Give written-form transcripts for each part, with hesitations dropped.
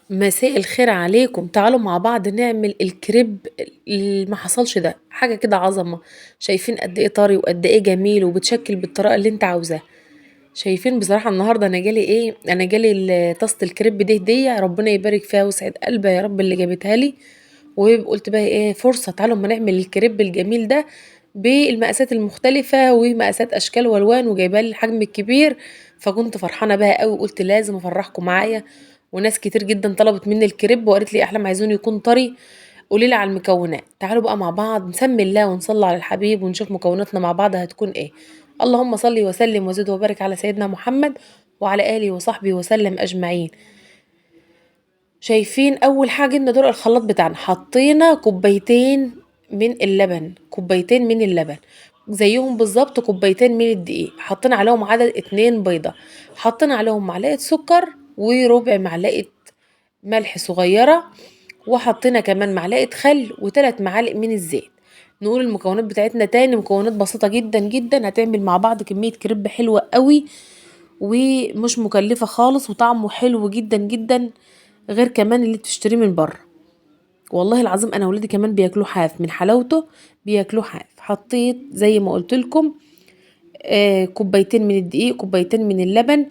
مساء الخير عليكم، تعالوا مع بعض نعمل الكريب اللي ما حصلش ده، حاجة كده عظمة. شايفين قد ايه طري وقد ايه جميل وبتشكل بالطريقة اللي انت عاوزاها. شايفين بصراحة النهاردة انا جالي طاسة الكريب دي هدية، ربنا يبارك فيها ويسعد قلبها يا رب اللي جابتها لي. وقلت بقى ايه فرصة، تعالوا اما نعمل الكريب الجميل ده بالمقاسات المختلفة ومقاسات اشكال والوان، وجايبه لي الحجم الكبير. فكنت فرحانة بها قوي وقلت لازم افرحكم معايا. وناس كتير جدا طلبت مني الكريب وقالت لي احلام عايزين يكون طري. قولي لي على المكونات، تعالوا بقى مع بعض نسمي الله ونصلي على الحبيب ونشوف مكوناتنا مع بعض هتكون ايه. اللهم صل وسلم وزد وبارك على سيدنا محمد وعلى اله وصحبه وسلم اجمعين. شايفين اول حاجه ان دول الخلاط بتاعنا، حطينا كوبايتين من اللبن زيهم بالظبط كوبايتين من الدقيق، حطينا عليهم عدد 2 بيضة، حطينا عليهم معلقه سكر وربع معلقه ملح صغيره، وحطينا كمان معلقه خل و3 معالق من الزيت. نقول المكونات بتاعتنا تاني، مكونات بسيطه جدا جدا هتعمل مع بعض كميه كريب حلوه قوي ومش مكلفه خالص وطعمه حلو جدا جدا، غير كمان اللي بتشتريه من بره. والله العظيم انا ولادي كمان بياكلوه حاف من حلاوته، بياكلوه حاف. حطيت زي ما قلت لكم كوبايتين من الدقيق، كوبايتين من اللبن،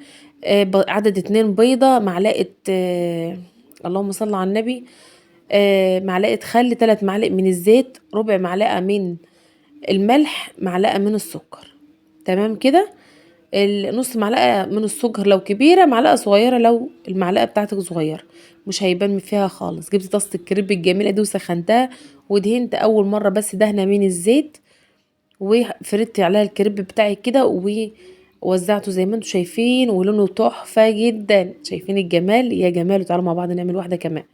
عدد 2 بيضة، معلقة اللهم صل على النبي، معلقة خل، 3 معالق من الزيت، ربع معلقة من الملح، معلقة من السكر. تمام كده. نص معلقة من السكر لو كبيرة، معلقة صغيرة لو المعلقة بتاعتك صغيرة، مش هيبان فيها خالص. جبت طاسة الكريب الجميلة دي وسخنتها ودهنت أول مرة بس دهنة من الزيت، وفردت عليها الكريب بتاعي كده ووزعته زي ما انتم شايفين، ولونه تحفة جدا. شايفين الجمال يا جمال. وتعالوا مع بعض نعمل واحدة كمان.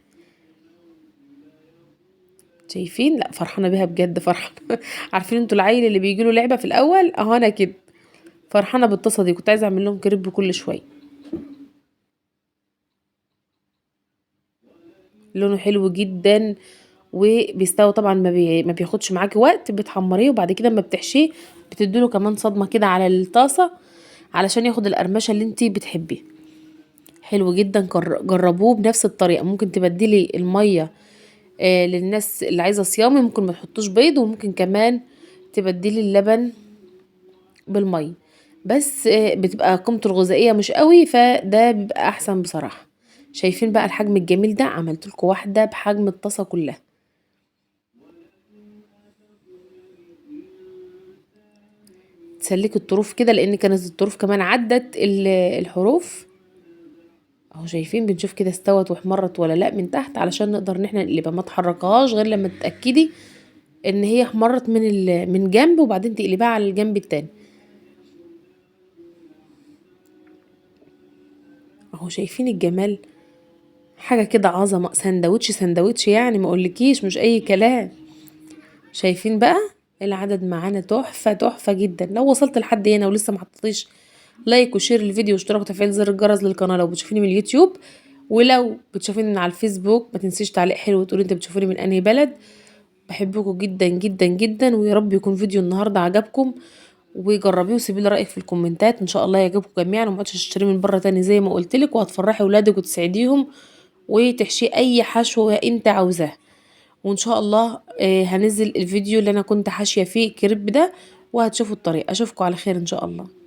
شايفين؟ لا فرحانة بيها بجد، فرحانة. عارفين انتوا العيل اللي بيجيله لعبة في الأول؟ اهو أنا كده فرحانة بالطاسة دي، كنت عايزة أعمل لهم كريب كل شوية. لونه حلو جدا وبيستوي طبعا، ما بياخدش معاكي وقت، بتحمريه وبعد كده اما بتحشيه بتديله كمان صدمه كده على الطاسه علشان ياخد القرمشه اللي انتي بتحبيها. حلو جدا، جربوه بنفس الطريقه. ممكن تبدلي الميه للناس اللي عايزه صيامي، ممكن ما تحطوش بيض، وممكن كمان تبدلي اللبن بالميه. بس بتبقى قيمته الغذائيه مش قوي، فده بيبقى احسن بصراحه. شايفين بقى الحجم الجميل ده؟ عملت لكم واحده بحجم الطاسه كلها. تسلكي الطروف كده لان كانت الطروف كمان عدت الحروف. اهو شايفين، بنشوف كده استوت واحمرت ولا لا من تحت علشان نقدر ان احنا نقلبها. ما تحركهاش غير لما تتاكدي ان هي احمرت من جنب، وبعدين تقلبها على الجنب التاني. اهو شايفين الجمال، حاجه كده عظمه. سندوتش يعني، ما اقولكيش مش اي كلام. شايفين بقى العدد معانا تحفه تحفه جدا. لو وصلت لحد هنا ولسه ما حطيتيش لايك وشير للفيديو واشتراك وتفعيل زر الجرس للقناه لو بتشوفيني من اليوتيوب، ولو بتشوفيني من على الفيسبوك ما تنسيش تعليق حلو وتقولي انت بتشوفوني من انهي بلد. بحبكم جدا جدا جدا، ويا رب يكون فيديو النهارده عجبكم. وجربيه وسيبي لي رايك في الكومنتات، ان شاء الله يعجبكم جميعا وما تقعدش تشتري من بره تاني زي ما قلت لك، وهتفرحي ولادك وتسعديهم وتحشي اي حشوه انت عاوزاه. وان شاء الله هنزل الفيديو اللي انا كنت حاشيه فيه الكريب ده وهتشوفوا الطريقه. اشوفكم على خير ان شاء الله.